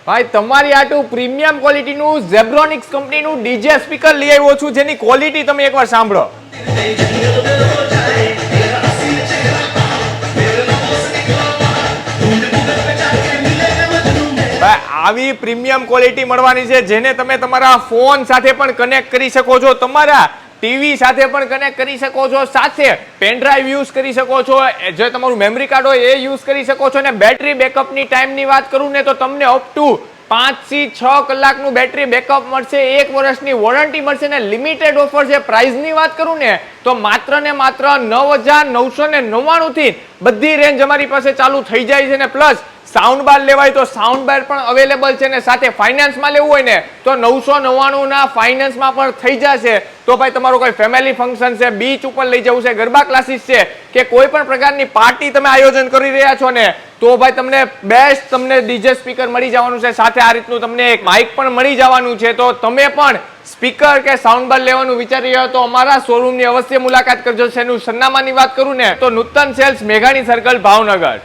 ભાઈ તમારી આટલું પ્રીમિયમ ક્વોલિટીનું ઝેબ્રોનિક્સ કંપનીનું ડીજે સ્પીકર લઈ આવ્યો છું, જેની ક્વોલિટી તમે એકવાર સાંભળો. આવી પ્રીમિયમ ક્વોલિટી મળવાની છે જેને તમે તમારા ફોન સાથે પણ કનેક્ટ કરી શકો છો, તમારા ટીવી સાથે પણ કનેક્ટ કરી શકો છો, સાથે પેનડ્રાઈવ યુઝ કરી શકો છો, જે તમારું મેમરી કાર્ડ હોય એ યુઝ કરી શકો છો. અને બેટરી બેકઅપની ટાઈમની વાત કરું ને તો તમને અપ ટુ 5 થી 6 કલાકનું બેટરી બેકઅપ મળશે, 1 વર્ષની વોરંટી મળશે ને લિમિટેડ ઓફર છે. પ્રાઇસની વાત કરું ને તો માત્ર ને માત્ર 9,999 થી બધી રેન્જ અમારી પાસે ચાલુ થઈ જાય છે. ને પ્લસ સાઉન્ડ બાર લેવાય તો સાઉન્ડ બાર પણ અવેલેબલ છે, ને સાથે ફાઇનાન્સમાં લેવું હોય ને તો 999 ના ફાઇનાન્સમાં પણ થઈ જશે. તો ભાઈ તમારું કોઈ ફેમિલી ફંક્શન છે, બીચ ઉપર લઈ જવું છે, ગરબા ક્લાસીસ છે કે કોઈ પણ પ્રકારની પાર્ટી તમે આયોજન કરી રહ્યા છો ને તો ભાઈ તમને બેસ્ટ તમને ડીજે સ્પીકર મળી જવાનું છે, સાથે આ રીતનું તમને એક માઇક પણ મળી જવાનું છે. તો તમે પણ સ્પીકર કે સાઉન્ડ બાર લેવાનું વિચારી રહ્યો તો અમારા શોરૂમની અવશ્ય મુલાકાત કરજો. એનું સરનામાની વાત કરું ને તો નૂતન સેલ્સ, મેઘાણી સર્કલ, ભાવનગર.